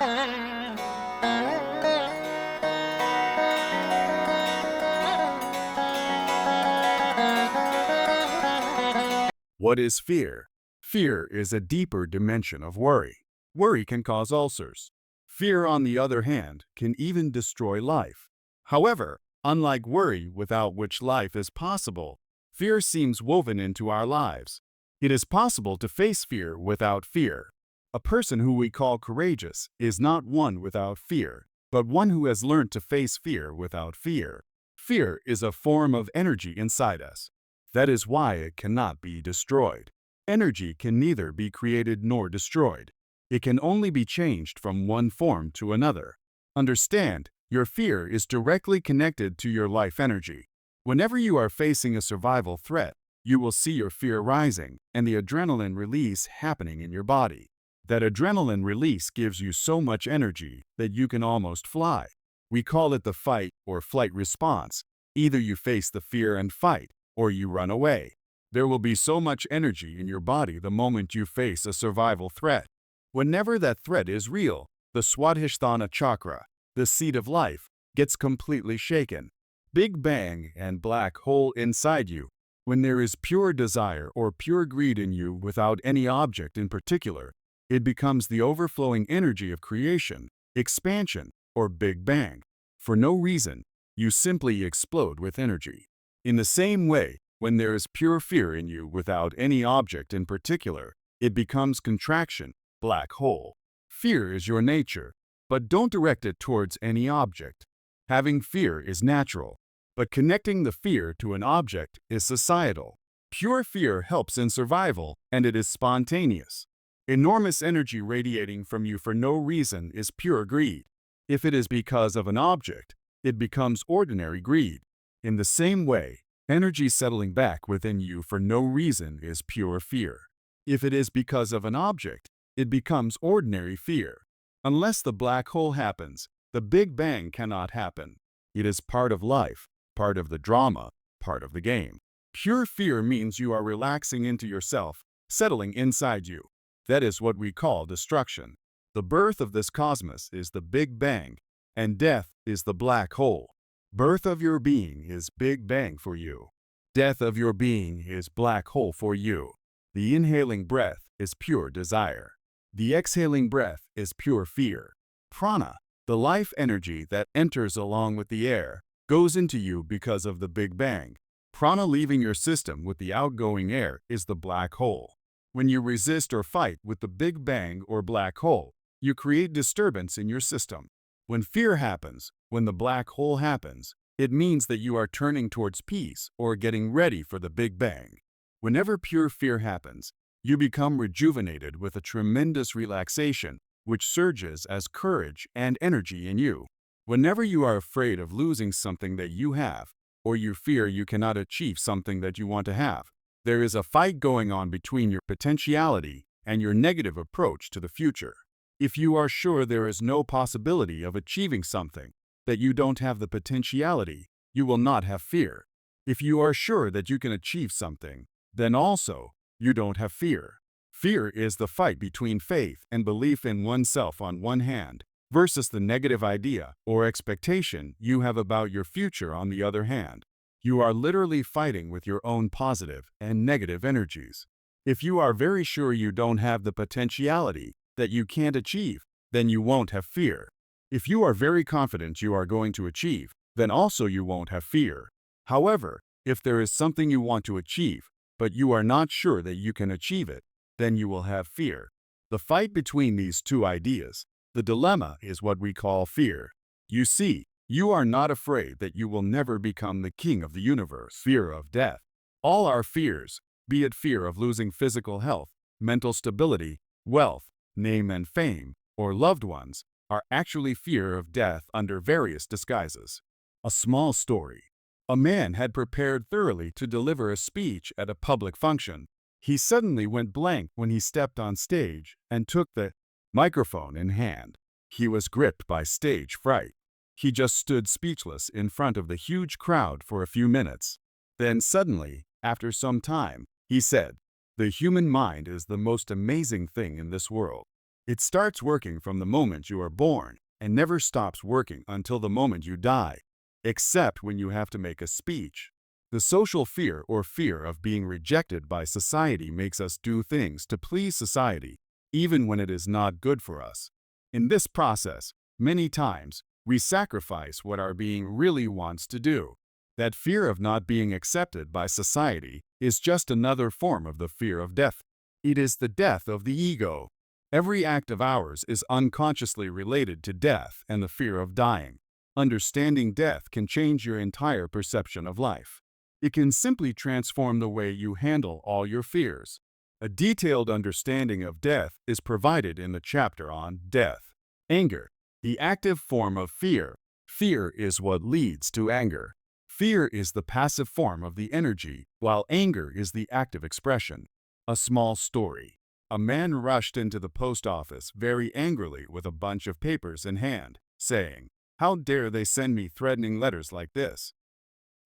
What is fear? Fear is a deeper dimension of worry. Worry can cause ulcers. Fear, on the other hand, can even destroy life. However, unlike worry, without which life is possible, fear seems woven into our lives. It is possible to face fear without fear. A person who we call courageous is not one without fear, but one who has learned to face fear without fear. Fear is a form of energy inside us. That is why it cannot be destroyed. Energy can neither be created nor destroyed. It can only be changed from one form to another. Understand, your fear is directly connected to your life energy. Whenever you are facing a survival threat, you will see your fear rising and the adrenaline release happening in your body. That adrenaline release gives you so much energy that you can almost fly. We call it the fight or flight response. Either you face the fear and fight, or you run away. There will be so much energy in your body the moment you face a survival threat. Whenever that threat is real, the Swadhisthana chakra, the seat of life, gets completely shaken. Big bang and black hole inside you. When there is pure desire or pure greed in you without any object in particular, it becomes the overflowing energy of creation, expansion, or Big Bang. For no reason, you simply explode with energy. In the same way, when there is pure fear in you without any object in particular, it becomes contraction, black hole. Fear is your nature, but don't direct it towards any object. Having fear is natural, but connecting the fear to an object is societal. Pure fear helps in survival, and it is spontaneous. Enormous energy radiating from you for no reason is pure greed. If it is because of an object, it becomes ordinary greed. In the same way, energy settling back within you for no reason is pure fear. If it is because of an object, it becomes ordinary fear. Unless the black hole happens, the Big Bang cannot happen. It is part of life, part of the drama, part of the game. Pure fear means you are relaxing into yourself, settling inside you. That is what we call destruction. The birth of this cosmos is the Big Bang, and death is the black hole. Birth of your being is Big Bang for you. Death of your being is black hole for you. The inhaling breath is pure desire. The exhaling breath is pure fear. Prana, the life energy that enters along with the air, goes into you because of the Big Bang. Prana leaving your system with the outgoing air is the black hole. When you resist or fight with the Big Bang or black hole, you create disturbance in your system. When fear happens, when the black hole happens, it means that you are turning towards peace or getting ready for the Big Bang. Whenever pure fear happens, you become rejuvenated with a tremendous relaxation, which surges as courage and energy in you. Whenever you are afraid of losing something that you have, or you fear you cannot achieve something that you want to have, there is a fight going on between your potentiality and your negative approach to the future. If you are sure there is no possibility of achieving something, that you don't have the potentiality, you will not have fear. If you are sure that you can achieve something, then also, you don't have fear. Fear is the fight between faith and belief in oneself on one hand, versus the negative idea or expectation you have about your future on the other hand. You are literally fighting with your own positive and negative energies. If you are very sure you don't have the potentiality that you can't achieve, then you won't have fear. If you are very confident you are going to achieve, then also you won't have fear. However, if there is something you want to achieve, but you are not sure that you can achieve it, then you will have fear. The fight between these two ideas, the dilemma, is what we call fear. You see, you are not afraid that you will never become the king of the universe. Fear of death. All our fears, be it fear of losing physical health, mental stability, wealth, name and fame, or loved ones, are actually fear of death under various disguises. A small story. A man had prepared thoroughly to deliver a speech at a public function. He suddenly went blank when he stepped on stage and took the microphone in hand. He was gripped by stage fright. He just stood speechless in front of the huge crowd for a few minutes. Then suddenly, after some time, he said, "The human mind is the most amazing thing in this world. It starts working from the moment you are born and never stops working until the moment you die, except when you have to make a speech. The social fear or fear of being rejected by society makes us do things to please society, even when it is not good for us. In this process, many times, we sacrifice what our being really wants to do. That fear of not being accepted by society is just another form of the fear of death. It is the death of the ego. Every act of ours is unconsciously related to death and the fear of dying. Understanding death can change your entire perception of life. It can simply transform the way you handle all your fears. A detailed understanding of death is provided in the chapter on death. Anger, the active form of fear. Fear is what leads to anger. Fear is the passive form of the energy, while anger is the active expression. A small story. A man rushed into the post office very angrily with a bunch of papers in hand, saying, "How dare they send me threatening letters like this?"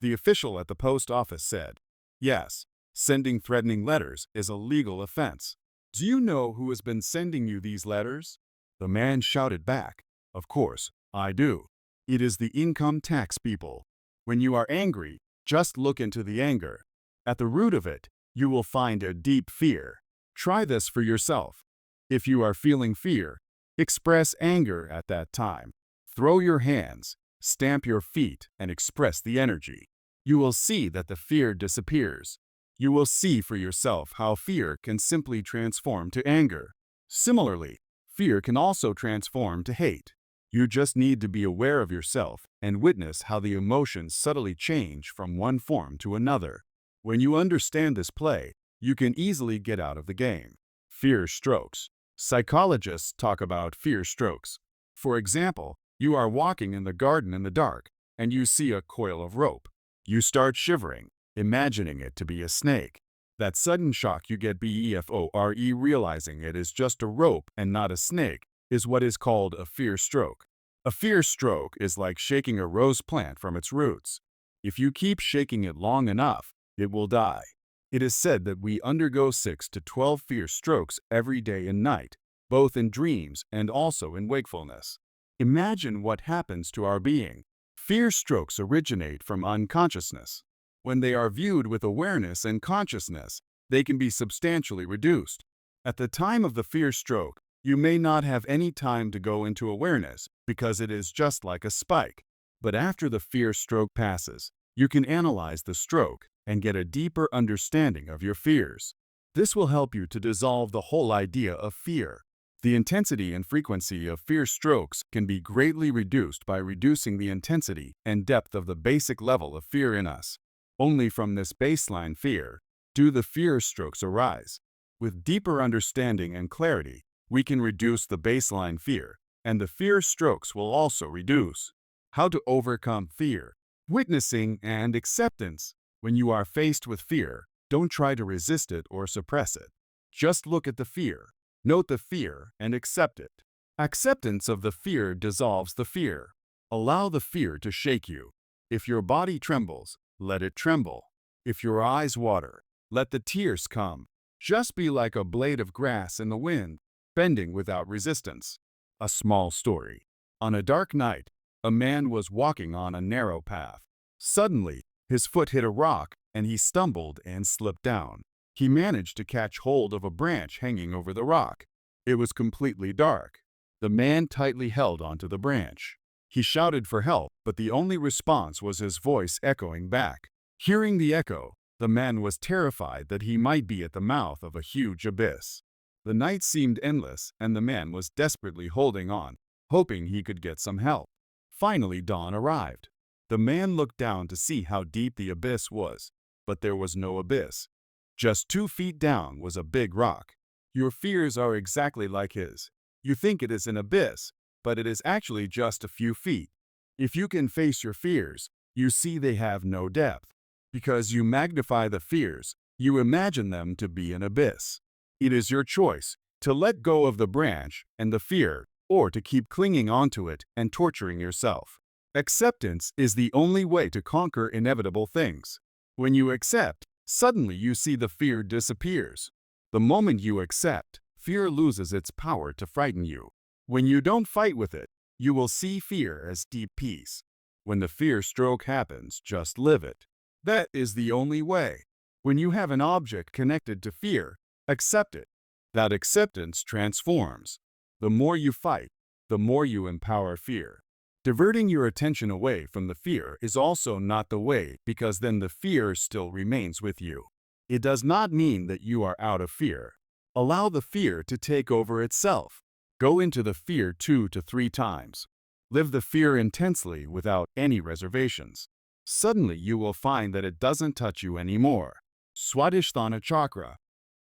The official at the post office said, "Yes, sending threatening letters is a legal offense. Do you know who has been sending you these letters?" The man shouted back, "Of course, I do. It is the income tax people." When you are angry, just look into the anger. At the root of it, you will find a deep fear. Try this for yourself. If you are feeling fear, express anger at that time. Throw your hands, stamp your feet, and express the energy. You will see that the fear disappears. You will see for yourself how fear can simply transform to anger. Similarly, fear can also transform to hate. You just need to be aware of yourself and witness how the emotions subtly change from one form to another. When you understand this play, you can easily get out of the game. Fear strokes. Psychologists talk about fear strokes. For example, you are walking in the garden in the dark, and you see a coil of rope. You start shivering, imagining it to be a snake. That sudden shock you get before realizing it is just a rope and not a snake is what is called a fear stroke. A fear stroke is like shaking a rose plant from its roots. If you keep shaking it long enough, it will die. It is said that we undergo 6 to 12 fear strokes every day and night, both in dreams and also in wakefulness. Imagine what happens to our being. Fear strokes originate from unconsciousness. When they are viewed with awareness and consciousness, they can be substantially reduced. At the time of the fear stroke, you may not have any time to go into awareness because it is just like a spike. But after the fear stroke passes, you can analyze the stroke and get a deeper understanding of your fears. This will help you to dissolve the whole idea of fear. The intensity and frequency of fear strokes can be greatly reduced by reducing the intensity and depth of the basic level of fear in us. Only from this baseline fear do the fear strokes arise. With deeper understanding and clarity, we can reduce the baseline fear, and the fear strokes will also reduce. How to overcome fear. Witnessing and acceptance. When you are faced with fear, don't try to resist it or suppress it. Just look at the fear, note the fear, and accept it. Acceptance of the fear dissolves the fear. Allow the fear to shake you. If your body trembles, let it tremble. If your eyes water, let the tears come. Just be like a blade of grass in the wind, bending without resistance. A small story. On a dark night, a man was walking on a narrow path. Suddenly, his foot hit a rock, and he stumbled and slipped down. He managed to catch hold of a branch hanging over the rock. It was completely dark. The man tightly held onto the branch. He shouted for help, but the only response was his voice echoing back. Hearing the echo, the man was terrified that he might be at the mouth of a huge abyss. The night seemed endless, and the man was desperately holding on, hoping he could get some help. Finally, dawn arrived. The man looked down to see how deep the abyss was, but there was no abyss. Just 2 feet down was a big rock. Your fears are exactly like his. You think it is an abyss, but it is actually just a few feet. If you can face your fears, you see they have no depth. Because you magnify the fears, you imagine them to be an abyss. It is your choice to let go of the branch and the fear, or to keep clinging onto it and torturing yourself. Acceptance is the only way to conquer inevitable things. When you accept, suddenly you see the fear disappears. The moment you accept, fear loses its power to frighten you. When you don't fight with it, you will see fear as deep peace. When the fear stroke happens, just live it. That is the only way. When you have an object connected to fear, accept it. That acceptance transforms. The more you fight, the more you empower fear. Diverting your attention away from the fear is also not the way, because then the fear still remains with you. It does not mean that you are out of fear. Allow the fear to take over itself. Go into the fear 2 to 3 times. Live the fear intensely without any reservations. Suddenly you will find that it doesn't touch you anymore. Swadhisthana Chakra,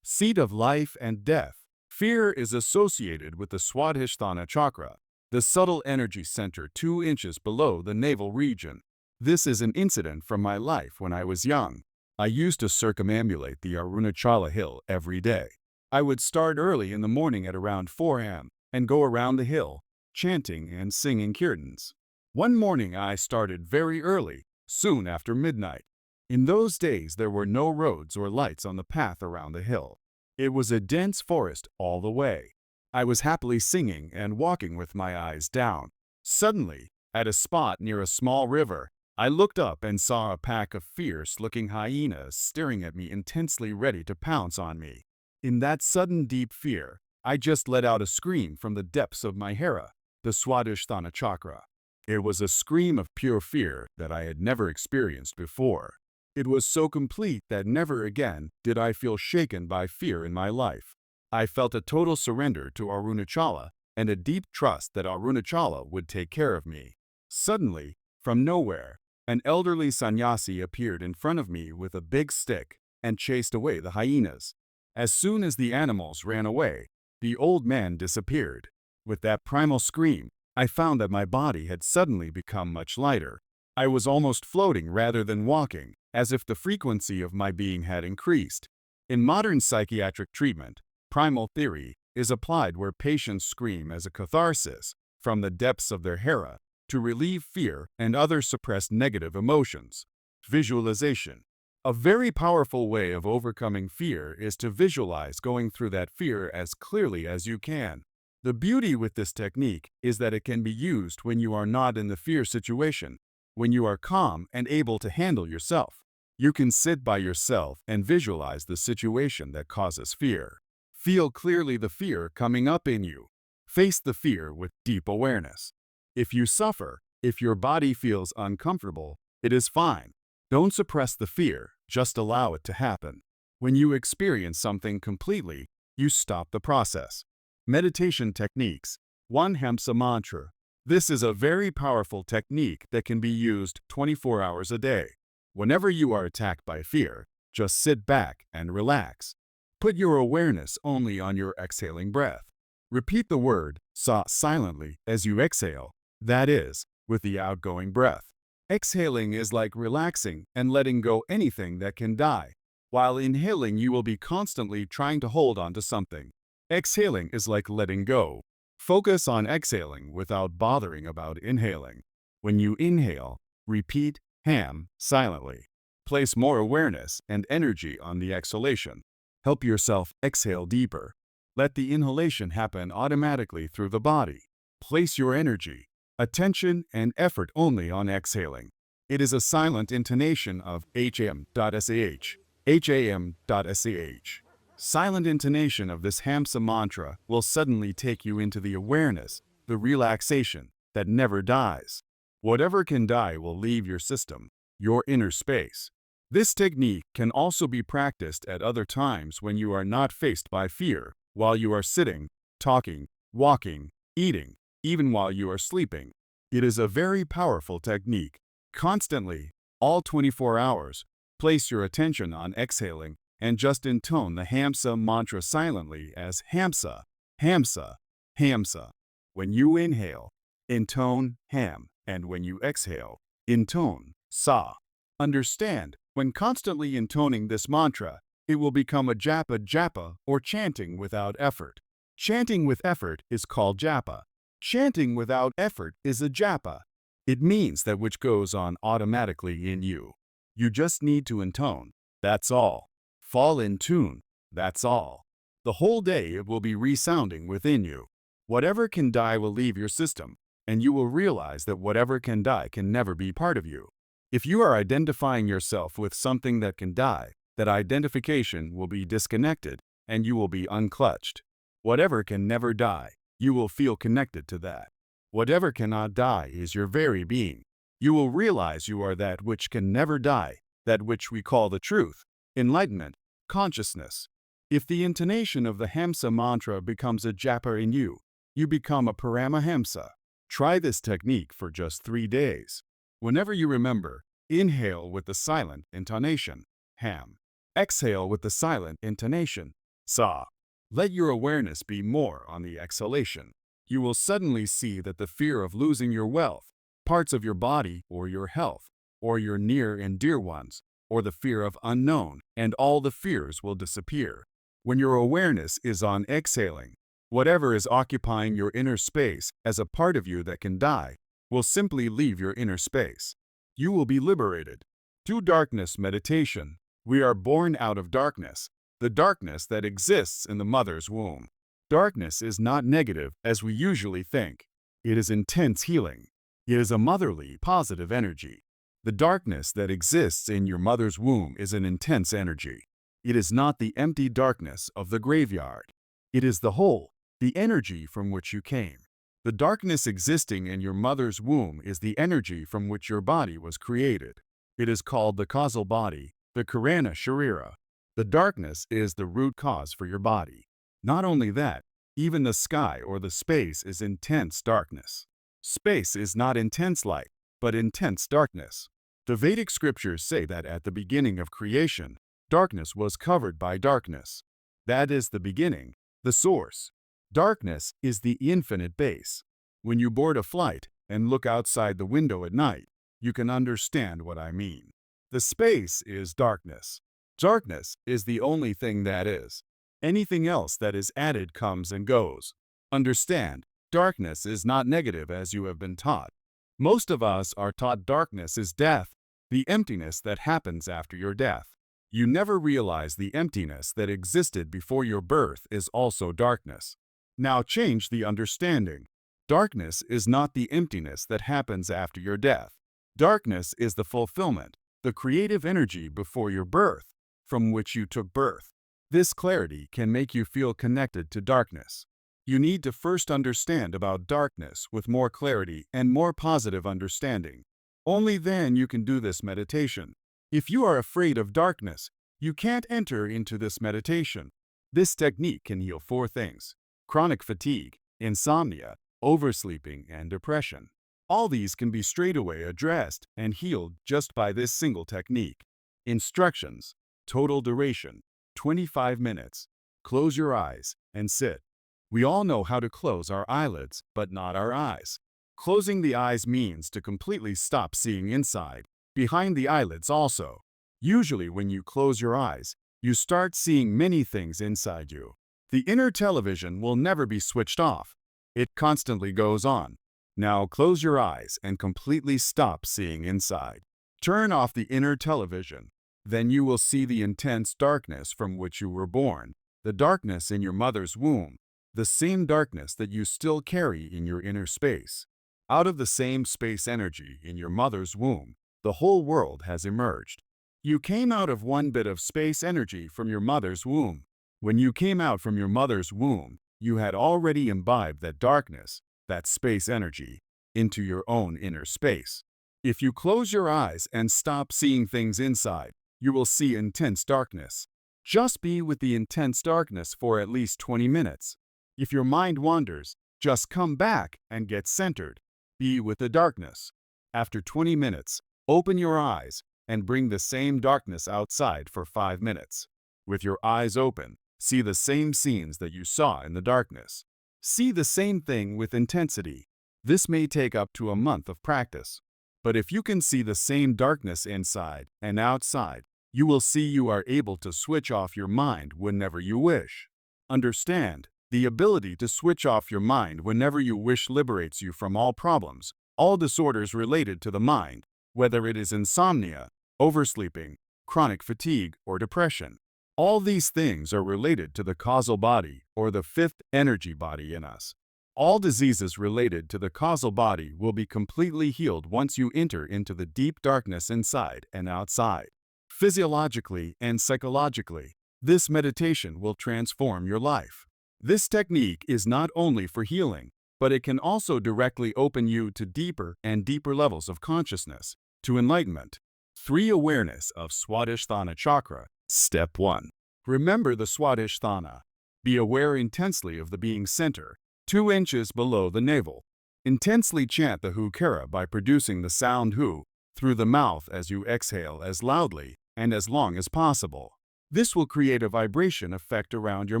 seat of life and death. Fear is associated with the Swadhisthana Chakra, the subtle energy center 2 inches below the navel region. This is an incident from my life when I was young. I used to circumambulate the Arunachala hill every day. I would start early in the morning at around 4 a.m. and go around the hill, chanting and singing kirtans. One morning I started very early, soon after midnight. In those days there were no roads or lights on the path around the hill. It was a dense forest all the way. I was happily singing and walking with my eyes down. Suddenly, at a spot near a small river, I looked up and saw a pack of fierce-looking hyenas staring at me intensely, ready to pounce on me. In that sudden deep fear, I just let out a scream from the depths of my hara, the Swadhisthana Chakra. It was a scream of pure fear that I had never experienced before. It was so complete that never again did I feel shaken by fear in my life. I felt a total surrender to Arunachala and a deep trust that Arunachala would take care of me. Suddenly, from nowhere, an elderly sannyasi appeared in front of me with a big stick and chased away the hyenas. As soon as the animals ran away, the old man disappeared. With that primal scream, I found that my body had suddenly become much lighter. I was almost floating rather than walking, as if the frequency of my being had increased. In modern psychiatric treatment, primal theory is applied where patients scream as a catharsis from the depths of their hara to relieve fear and other suppressed negative emotions. Visualization. A very powerful way of overcoming fear is to visualize going through that fear as clearly as you can. The beauty with this technique is that it can be used when you are not in the fear situation, when you are calm and able to handle yourself. You can sit by yourself and visualize the situation that causes fear. Feel clearly the fear coming up in you. Face the fear with deep awareness. If you suffer, if your body feels uncomfortable, it is fine. Don't suppress the fear, just allow it to happen. When you experience something completely, you stop the process. Meditation techniques. 1. Hamsa Mantra. This is a very powerful technique that can be used 24 hours a day. Whenever you are attacked by fear, just sit back and relax. Put your awareness only on your exhaling breath. Repeat the word sa silently as you exhale, that is, with the outgoing breath. Exhaling is like relaxing and letting go anything that can die, while inhaling you will be constantly trying to hold on to something. Exhaling is like letting go. Focus on exhaling without bothering about inhaling. When you inhale, repeat ham silently. Place more awareness and energy on the exhalation. Help yourself exhale deeper. Let the inhalation happen automatically through the body. Place your energy, attention, and effort only on exhaling. It is a silent intonation of ham.sh, ham.sh. Silent intonation of this Hamsa mantra will suddenly take you into the awareness, the relaxation that never dies. Whatever can die will leave your system, your inner space. This technique can also be practiced at other times when you are not faced by fear, while you are sitting, talking, walking, eating, even while you are sleeping. It is a very powerful technique. Constantly, all 24 hours, place your attention on exhaling and just intone the Hamsa mantra silently as Hamsa, Hamsa, Hamsa. When you inhale, intone Ham, and when you exhale, intone Sa. Understand, when constantly intoning this mantra, it will become a japa or chanting without effort. Chanting with effort is called japa. Chanting without effort is a japa. It means that which goes on automatically in you. You just need to intone, that's all. Fall in tune, that's all. The whole day it will be resounding within you. Whatever can die will leave your system, and you will realize that whatever can die can never be part of you. If you are identifying yourself with something that can die, that identification will be disconnected, and you will be unclutched. Whatever can never die, you will feel connected to that. Whatever cannot die is your very being. You will realize you are that which can never die, that which we call the truth, enlightenment, consciousness. If the intonation of the Hamsa mantra becomes a japa in you, you become a Paramahamsa. Try this technique for just 3 days. Whenever you remember, inhale with the silent intonation, Ham. Exhale with the silent intonation, Sa. Let your awareness be more on the exhalation. You will suddenly see that the fear of losing your wealth, parts of your body or your health, or your near and dear ones, or the fear of unknown, and all the fears will disappear. When your awareness is on exhaling, whatever is occupying your inner space as a part of you that can die will simply leave your inner space. You will be liberated. Do darkness meditation. We are born out of darkness, the darkness that exists in the mother's womb. Darkness is not negative as we usually think. It is intense healing. It is a motherly, positive energy. The darkness that exists in your mother's womb is an intense energy. It is not the empty darkness of the graveyard. It is the whole, the energy from which you came. The darkness existing in your mother's womb is the energy from which your body was created. It is called the causal body, the Karana Sharira. The darkness is the root cause for your body. Not only that, even the sky or the space is intense darkness. Space is not intense light, but intense darkness. The Vedic scriptures say that at the beginning of creation, darkness was covered by darkness. That is the beginning, the source. Darkness is the infinite base. When you board a flight and look outside the window at night, you can understand what I mean. The space is darkness. Darkness is the only thing that is. Anything else that is added comes and goes. Understand, darkness is not negative as you have been taught. Most of us are taught darkness is death, the emptiness that happens after your death. You never realize the emptiness that existed before your birth is also darkness. Now change the understanding. Darkness is not the emptiness that happens after your death. Darkness is the fulfillment, the creative energy before your birth, from which you took birth. This clarity can make you feel connected to darkness. You need to first understand about darkness with more clarity and more positive understanding. Only then you can do this meditation. If you are afraid of darkness, you can't enter into this meditation. This technique can heal 4 things: chronic fatigue, insomnia, oversleeping, and depression. All these can be straightaway addressed and healed just by this single technique. Instructions. Total duration, 25 minutes. Close your eyes and sit. We all know how to close our eyelids, but not our eyes. Closing the eyes means to completely stop seeing inside, behind the eyelids also. Usually when you close your eyes, you start seeing many things inside you. The inner television will never be switched off. It constantly goes on. Now close your eyes and completely stop seeing inside. Turn off the inner television. Then you will see the intense darkness from which you were born, the darkness in your mother's womb, the same darkness that you still carry in your inner space. Out of the same space energy in your mother's womb, the whole world has emerged. You came out of one bit of space energy from your mother's womb. When you came out from your mother's womb, you had already imbibed that darkness, that space energy, into your own inner space. If you close your eyes and stop seeing things inside, you will see intense darkness. Just be with the intense darkness for at least 20 minutes. If your mind wanders, just come back and get centered. Be with the darkness. After 20 minutes, open your eyes and bring the same darkness outside for 5 minutes. With your eyes open, see the same scenes that you saw in the darkness. See the same thing with intensity. This may take up to a month of practice. But if you can see the same darkness inside and outside, you will see you are able to switch off your mind whenever you wish. Understand, the ability to switch off your mind whenever you wish liberates you from all problems, all disorders related to the mind, whether it is insomnia, oversleeping, chronic fatigue, or depression. All these things are related to the causal body or the fifth energy body in us. All diseases related to the causal body will be completely healed once you enter into the deep darkness inside and outside. Physiologically and psychologically, this meditation will transform your life. This technique is not only for healing, but it can also directly open you to deeper and deeper levels of consciousness, to enlightenment. 3. Awareness of Swadhisthana Chakra. Step 1. Remember the Swadhisthana. Be aware intensely of the being center, 2 inches below the navel. Intensely chant the Hukara by producing the sound Hu through the mouth as you exhale as loudly and as long as possible. This will create a vibration effect around your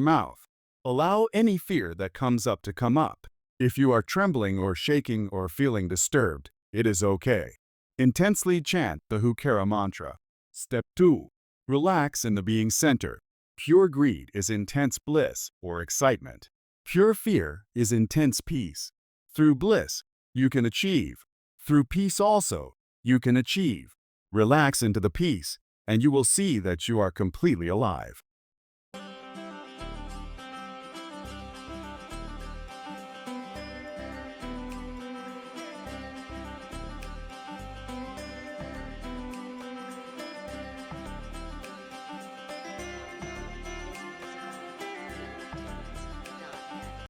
mouth. Allow any fear that comes up to come up. If you are trembling or shaking or feeling disturbed, it is okay. Intensely chant the Hukara mantra. Step 2. Relax in the being center. Pure greed is intense bliss or excitement. Pure fear is intense peace. Through bliss, you can achieve. Through peace also, you can achieve. Relax into the peace, and you will see that you are completely alive.